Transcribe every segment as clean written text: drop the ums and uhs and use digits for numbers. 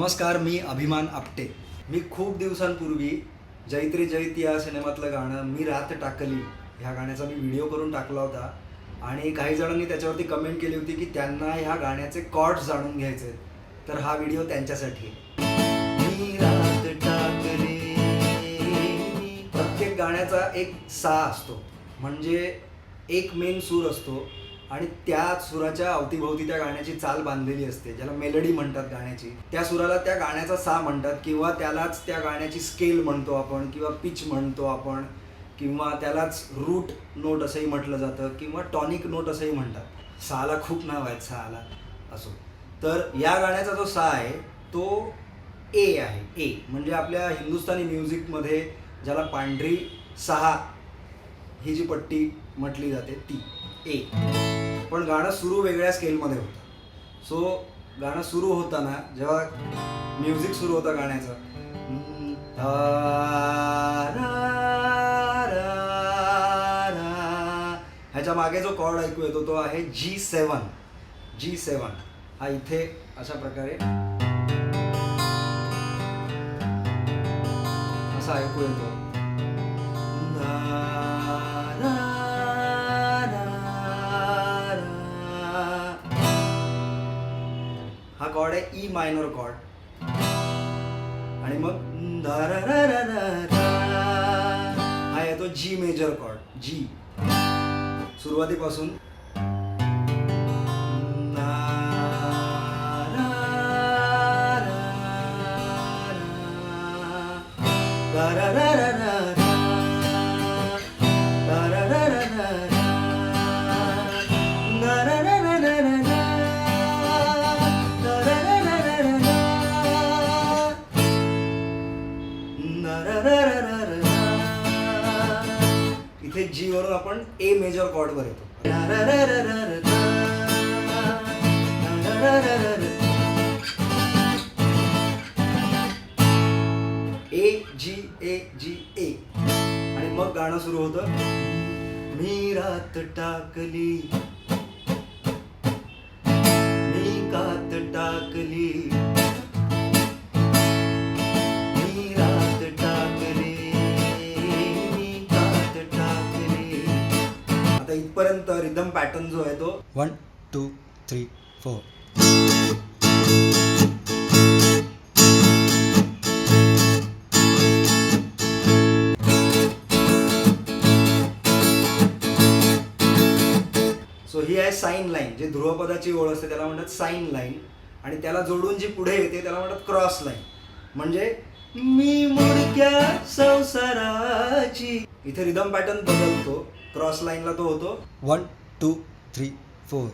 नमस्कार, मी अभिमान आपटे. मी खूप दिवसांपूर्वी जैत्री जैती या सिनेमातलं गाणं मी रात टाकली ह्या गाण्याचा मी व्हिडिओ करून टाकला होता आणि काही जणांनी त्याच्यावरती कमेंट केली होती की त्यांना ह्या गाण्याचे कॉर्ड्स जाणून घ्यायचे. तर हा व्हिडिओ त्यांच्यासाठी आहे. मी रात टाकली. प्रत्येक गाण्याचा एक सा असतो, म्हणजे एक मेन सूर असतो आणि त्या सुराच्या अवतीभोवती त्या गाण्याची चाल बांधलेली असते, ज्याला मेलडी म्हणतात गाण्याची. त्या सुराला त्या गाण्याचा सा म्हणतात किंवा त्यालाच त्या गाण्याची स्केल म्हणतो आपण किंवा पिच म्हणतो आपण किंवा त्यालाच रूट नोट असंही म्हटलं जातं किंवा टॉनिक नोट असंही म्हणतात. साला खूप नाव आहेत साला असो. तर या गाण्याचा जो सा आहे तो ए आहे. ए म्हणजे आपल्या हिंदुस्थानी म्युझिकमध्ये ज्याला पांढरी सहा ही जी पट्टी म्हटली जाते ती ए. पण गाणं सुरू वेगळ्या स्केलमध्ये होतं. सो गाणं सुरू होताना जेव्हा म्युझिक सुरू होतं गाण्याचं, ह्याच्या मागे जो कॉर्ड ऐकू येतो तो आहे G7. G7 हा इथे अशा प्रकारे असा ऐकू येतो. हा कॉर्ड आहे ई मायनर कॉर्ड आणि मग हा येतो जी मेजर कॉर्ड. जी सुरुवातीपासून इथे जी वरून आपण ए मेजर कॉर्ड वर येतो. ए जी ए जी ए आणि मग गाणं सुरू होतं. मी रात टाकली, मी कात टाकली, मी रात टाकली, मी कात टाकली. आता इथपर्यंत रिदम पॅटर्न जो आहे तो 1 2 3 4. सो ही आहे साईन लाईन. जे ध्रुवपदाची ओळ असते त्याला म्हणतात साईन लाईन आणि त्याला जोडून जी पुढे येते त्याला म्हणतात क्रॉस लाईन. म्हणजे मी मुडक्या संसाराची. इथे रिदम पॅटर्न बदलतो. क्रॉस लाईनला तो होतो 1 2 3 4.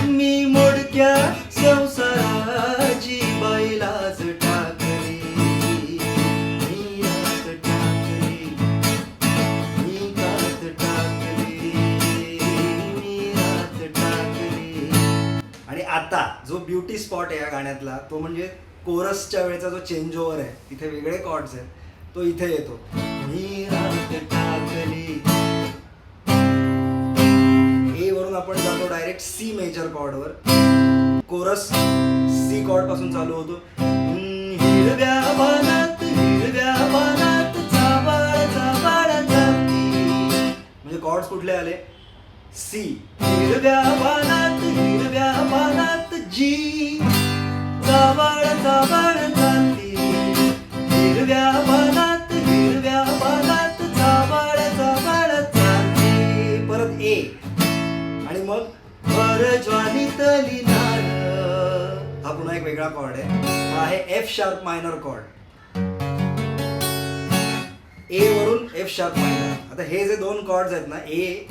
मी मुडक्या संसाराची बैलाज टाकली, मी रात टाकली, मी कात टाकली, मी रात टाकली. आणि आता जो ब्युटी स्पॉट आहे या गाण्यातला तो म्हणजे कोरसच्या वेळेचा जो चेंज ओव्हर आहे, तिथे वेगळे कॉर्ड्स आहेत, तो इथे येतो. मी रात टाकली. ए वरून आपण जातो डायरेक्ट सी मेजर कॉर्डवर. कोरस सी कॉर्ड पासून चालू होतो. हिरव्या पानात, हिरव्या पानात चाबाळ चाबाळ जाती. म्हणजे कॉर्ड्स कुठले आले? सी. हिरव्या पानात, हिरव्या पानात जी चाबाळ चाबाळ जाती. हिरव्या पानात, हिरव्या पानात चाबाळ चाबाळ जाती. परत ए आणि मग ज्वानीतली नार. हा पुन्हा एक वेगळा कॉर्ड आहे. हा आहे एफ शार्प मायनर कॉर्ड. ए वरून एफ शार्प मायनर. आता हे जे दोन कॉर्ड्स आहेत ना, ए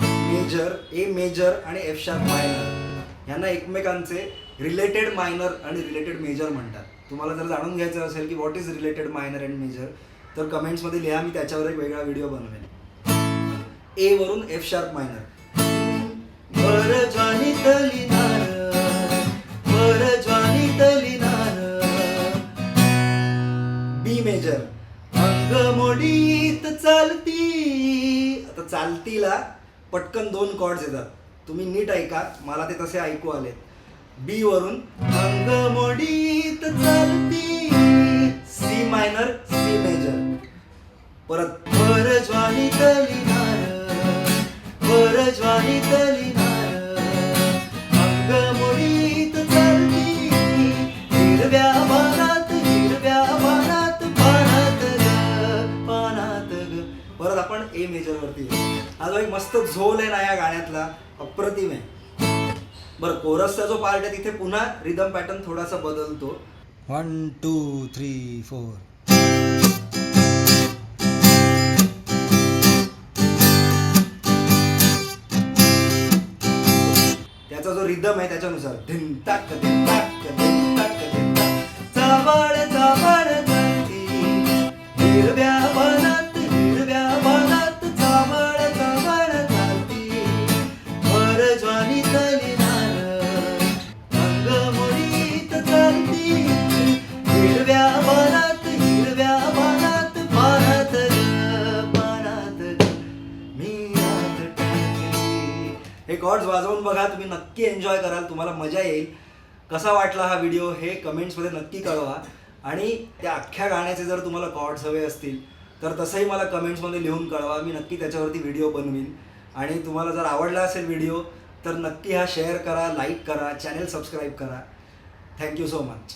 मेजर आणि एफ शार्प मायनर, यांना एकमेकांचे रिलेटेड मायनर आणि रिलेटेड मेजर म्हणतात. तुम्हाला जर जाणून घ्यायचं असेल की what is related minor and major तर कमेंट्समध्ये लिहा, मी त्याच्यावर एक वेगळा व्हिडिओ बनवेन. ए वरून एफ शार्प मायनर. ज्वानीतली नार, ज्वानीतली नार. बी मेजर. अंगमोडीत चालती. आता चालतीला पटकन 2 कॉर्ड्स येतात, तुम्ही नीट ऐका, मला ते तसे ऐकू आले. बी वरून अंगमोडीत चालती, सी मायनर सी मेजर, परत परज्वानी तलिनार, परज्वानी तलिनार, अंगमोडीत चालती, हिरव्या पानात, हिरव्या पानात, पानात ग, पानात ग. परत आपण ए मेजर वरती. हा जो एक मस्त झोल आहे ना या गाण्यातला, अप्रतिम आहे. बरं, कोरसचा जो पार्ट आहे तिथे पुन्हा रिदम पॅटर्न थोडासा बदलतो. 1 2 3 4. त्याचा जो रिदम आहे त्याच्यानुसार धिन ताक धिन ताक धिन ताक धिन ताक, चावळ चावळ चालती, हिरव्या पानात, हिरव्या पानात, चावळ चावळ चालती, परज्वानी तलिनार, अंगमोडीत चालती, हिरव्या पानात, हिरव्या पानात, पानात ग, पानात ग, मी रात टाकली. हे कॉर्ड्स वाजवून बघा, तुम्ही नक्की एन्जॉय कराल, तुम्हाला मजा येईल. कसा वाटला हा व्हिडिओ हे कमेंट्समध्ये नक्की कळवा. आणि त्या अख्ख्या गाण्याचे जर तुम्हाला कॉर्ड्स हवे असतील तर तसंही मला कमेंट्समध्ये लिहून कळवा, मी नक्की त्याच्यावरती व्हिडिओ बनवीन. आणि तुम्हाला जर आवडला असेल व्हिडिओ तर नक्की हा शेअर करा, लाईक करा, चॅनल सबस्क्राईब करा. Thank you so much.